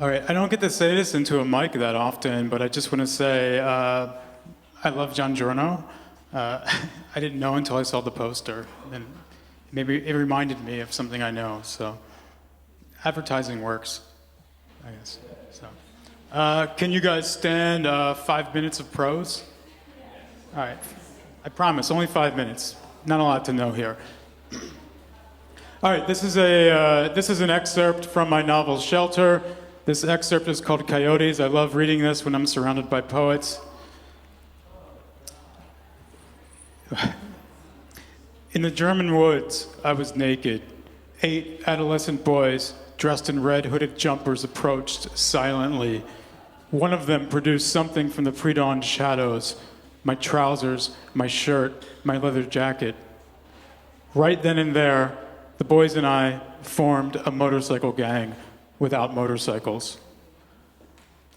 All right, I don't get to say this into a mic that often, but I just want to say I love Giorno. I didn't know until I saw the poster, and maybe it reminded me of something I know. So, advertising works, I guess. So, can you guys stand 5 minutes of prose? All right, I promise, only 5 minutes. Not a lot to know here. All right, this is an excerpt from my novel Shelter. This excerpt is called Coyotes. I love reading this when I'm surrounded by poets. In the German woods, I was naked. 8 adolescent boys dressed in red hooded jumpers approached silently. One of them produced something from the pre-dawn shadows: my trousers, my shirt, my leather jacket. Right then and there, the boys and I formed a motorcycle gang without motorcycles.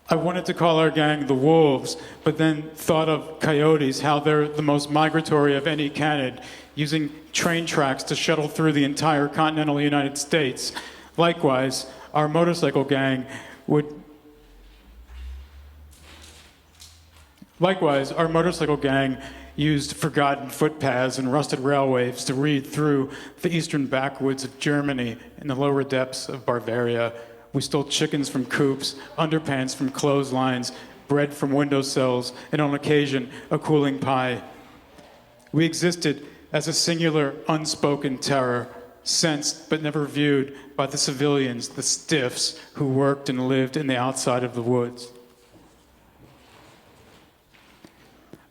I wanted to call our gang the Wolves, but then thought of coyotes, how they're the most migratory of any canid, using train tracks to shuttle through the entire continental United States. Likewise, our motorcycle gang used forgotten footpaths and rusted railways to read through the eastern backwoods of Germany and the lower depths of Bavaria. We stole chickens from coops, underpants from clotheslines, bread from windowsills, and on occasion, a cooling pie. We existed as a singular, unspoken terror, sensed but never viewed by the civilians, the stiffs, who worked and lived in the outside of the woods.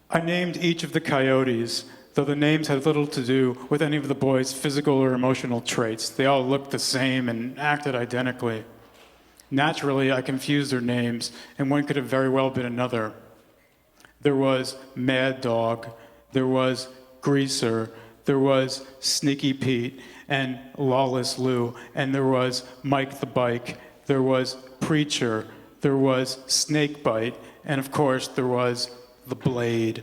I named each of the coyotes, though the names had little to do with any of the boys' physical or emotional traits. They all looked the same and acted identically. Naturally, I confused their names, and one could have very well been another. There was Mad Dog, there was Greaser, there was Sneaky Pete and Lawless Lou, and there was Mike the Bike, there was Preacher, there was Snakebite, and of course there was the Blade.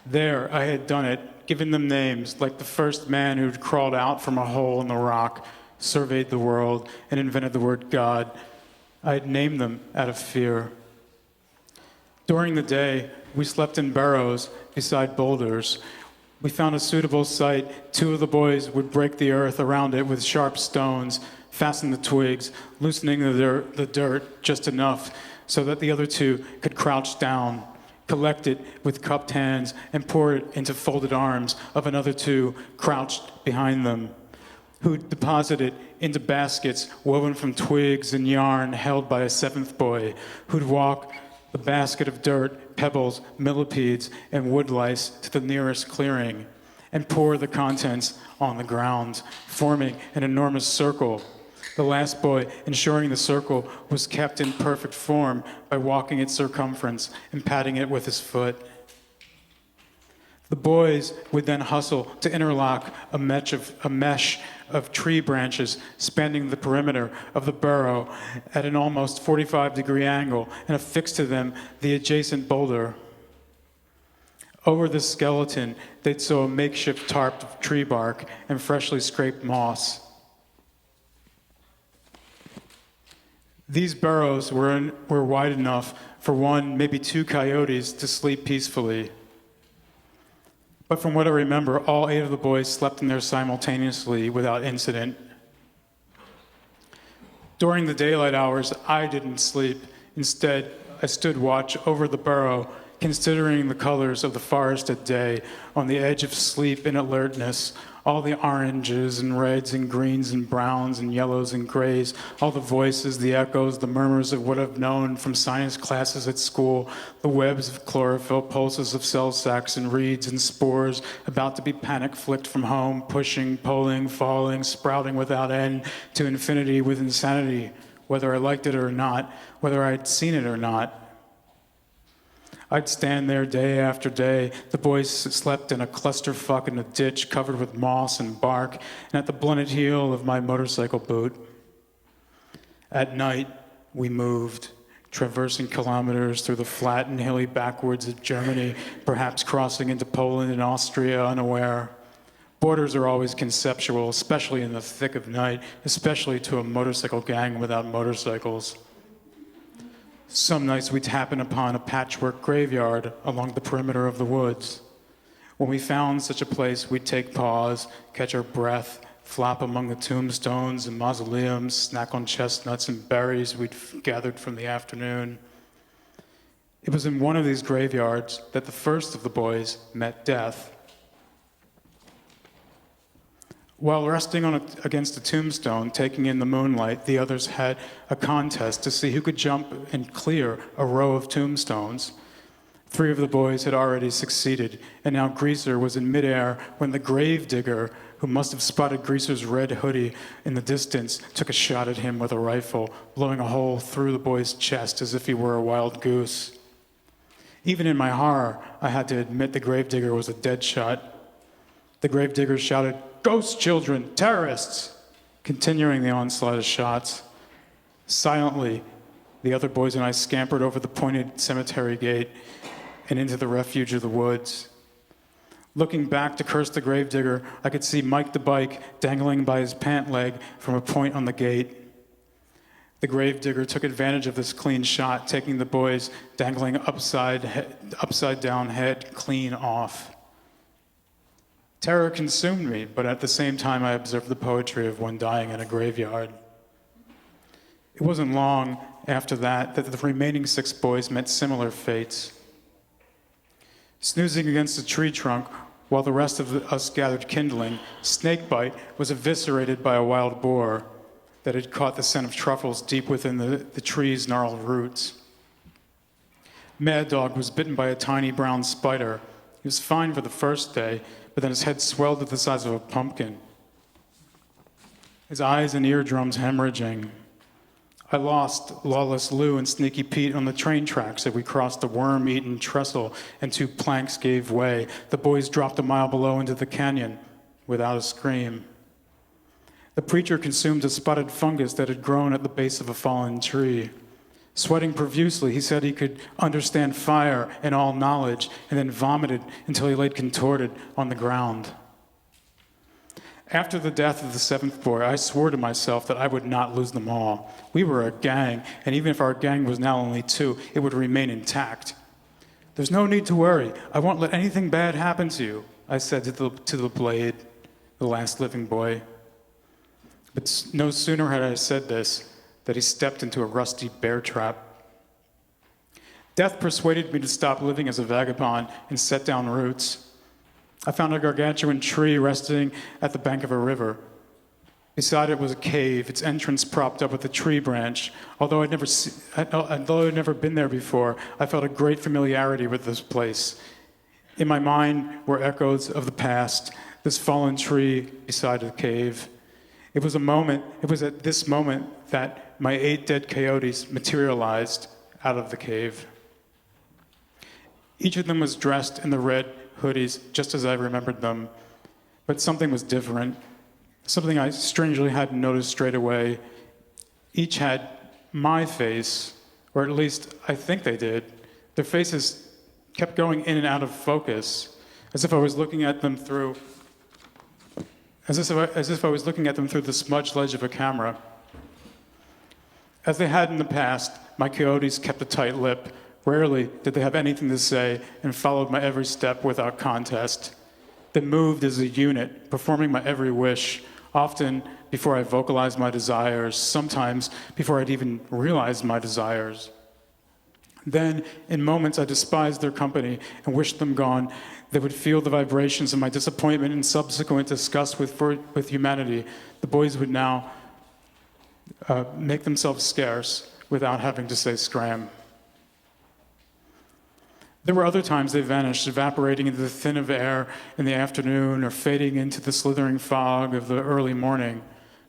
There, I had done it, given them names, like the first man who'd crawled out from a hole in the rock, surveyed the world, and invented the word God. I had named them out of fear. During the day, we slept in burrows beside boulders. We found a suitable site. 2 of the boys would break the earth around it with sharp stones, fasten the twigs, loosening the dirt just enough so that the other 2 could crouch down, collect it with cupped hands, and pour it into folded arms of another 2 crouched behind them, who'd deposit it into baskets woven from twigs and yarn held by a 7th boy, who'd walk the basket of dirt, pebbles, millipedes, and woodlice to the nearest clearing and pour the contents on the ground, forming an enormous circle. The last boy ensuring the circle was kept in perfect form by walking its circumference and patting it with his foot. The boys would then hustle to interlock a mesh of tree branches spanning the perimeter of the burrow at an almost 45-degree angle and affix to them the adjacent boulder. Over the skeleton, they'd sew a makeshift tarp of tree bark and freshly scraped moss. These burrows were wide enough for 1, maybe 2 coyotes to sleep peacefully. But from what I remember, all 8 of the boys slept in there simultaneously without incident. During the daylight hours, I didn't sleep. Instead, I stood watch over the burrow, considering the colors of the forest at day, on the edge of sleep and alertness, all the oranges and reds and greens and browns and yellows and grays, all the voices, the echoes, the murmurs of what I've known from science classes at school, the webs of chlorophyll, pulses of cell sacs and reeds and spores about to be panic-flicked from home, pushing, pulling, falling, sprouting without end to infinity with insanity, whether I liked it or not, whether I'd seen it or not. I'd stand there day after day. The boys slept in a clusterfuck in a ditch covered with moss and bark, and at the blunted heel of my motorcycle boot. At night, we moved, traversing kilometers through the flat and hilly backwoods of Germany, perhaps crossing into Poland and Austria unaware. Borders are always conceptual, especially in the thick of night, especially to a motorcycle gang without motorcycles. Some nights we'd happen upon a patchwork graveyard along the perimeter of the woods. When we found such a place, we'd take pause, catch our breath, flop among the tombstones and mausoleums, snack on chestnuts and berries we'd gathered from the afternoon. It was in one of these graveyards that the first of the boys met death. While resting against a tombstone, taking in the moonlight, the others had a contest to see who could jump and clear a row of tombstones. 3 of the boys had already succeeded, and now Greaser was in midair when the gravedigger, who must have spotted Greaser's red hoodie in the distance, took a shot at him with a rifle, blowing a hole through the boy's chest as if he were a wild goose. Even in my horror, I had to admit the gravedigger was a dead shot. The gravedigger shouted, "Ghost children, terrorists!" continuing the onslaught of shots. Silently, the other boys and I scampered over the pointed cemetery gate and into the refuge of the woods. Looking back to curse the gravedigger, I could see Mike the bike dangling by his pant leg from a point on the gate. The gravedigger took advantage of this clean shot, taking the boys dangling upside down head clean off. Terror consumed me, but at the same time I observed the poetry of one dying in a graveyard. It wasn't long after that the remaining 6 boys met similar fates. Snoozing against a tree trunk while the rest of us gathered kindling, Snakebite was eviscerated by a wild boar that had caught the scent of truffles deep within the tree's gnarled roots. Mad Dog was bitten by a tiny brown spider. He was fine for the first day, but then his head swelled to the size of a pumpkin, his eyes and eardrums hemorrhaging. I lost Lawless Lou and Sneaky Pete on the train tracks as we crossed a worm-eaten trestle and 2 planks gave way. The boys dropped a mile below into the canyon without a scream. The preacher consumed a spotted fungus that had grown at the base of a fallen tree. Sweating profusely, he said he could understand fire and all knowledge, and then vomited until he lay contorted on the ground. After the death of the 7th boy, I swore to myself that I would not lose them all. We were a gang, and even if our gang was now only 2, it would remain intact. "There's no need to worry. I won't let anything bad happen to you," I said to the Blade, the last living boy. But no sooner had I said this that he stepped into a rusty bear trap. Death persuaded me to stop living as a vagabond and set down roots. I found a gargantuan tree resting at the bank of a river. Beside it was a cave, its entrance propped up with a tree branch. Although I'd never been there before, I felt a great familiarity with this place. In my mind were echoes of the past, this fallen tree beside the cave. It was at this moment that my 8 dead coyotes materialized out of the cave. Each of them was dressed in the red hoodies, just as I remembered them, but something was different, something I strangely hadn't noticed straight away. Each had my face, or at least I think they did. Their faces kept going in and out of focus, as if I was looking at them through the smudged ledge of a camera. As they had in the past, my coyotes kept a tight lip. Rarely did they have anything to say and followed my every step without contest. They moved as a unit, performing my every wish, often before I vocalized my desires, sometimes before I'd even realized my desires. Then, in moments I despised their company and wished them gone, they would feel the vibrations of my disappointment and subsequent disgust with humanity. The boys would now make themselves scarce without having to say scram. There were other times they vanished, evaporating into the thin of air in the afternoon or fading into the slithering fog of the early morning.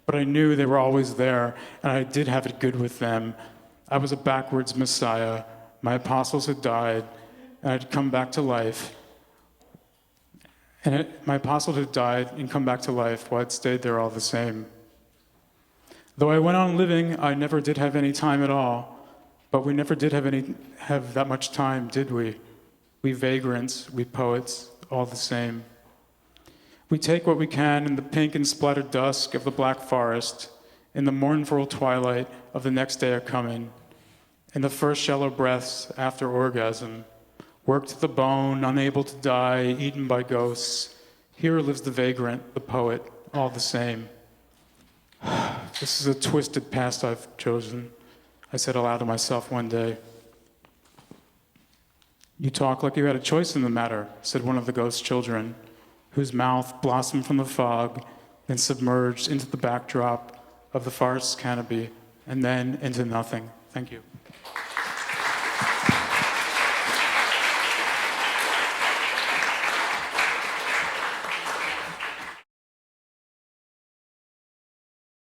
But I knew they were always there, and I did have it good with them. I was a backwards messiah. My apostles had died, and I'd come back to life. My apostles had died and come back to life while I'd stayed there all the same. Though I went on living, I never did have any time at all. But we never did have that much time, did we? We vagrants, we poets, all the same. We take what we can in the pink and splattered dusk of the black forest, in the mournful twilight of the next day a-coming, In the first shallow breaths after orgasm, worked to the bone, unable to die, eaten by ghosts, here lives the vagrant, the poet, all the same. This is a twisted past I've chosen, I said aloud to myself one day. You talk like you had a choice in the matter, said one of the ghost children, whose mouth blossomed from the fog, then submerged into the backdrop of the forest's canopy, and then into nothing. Thank you.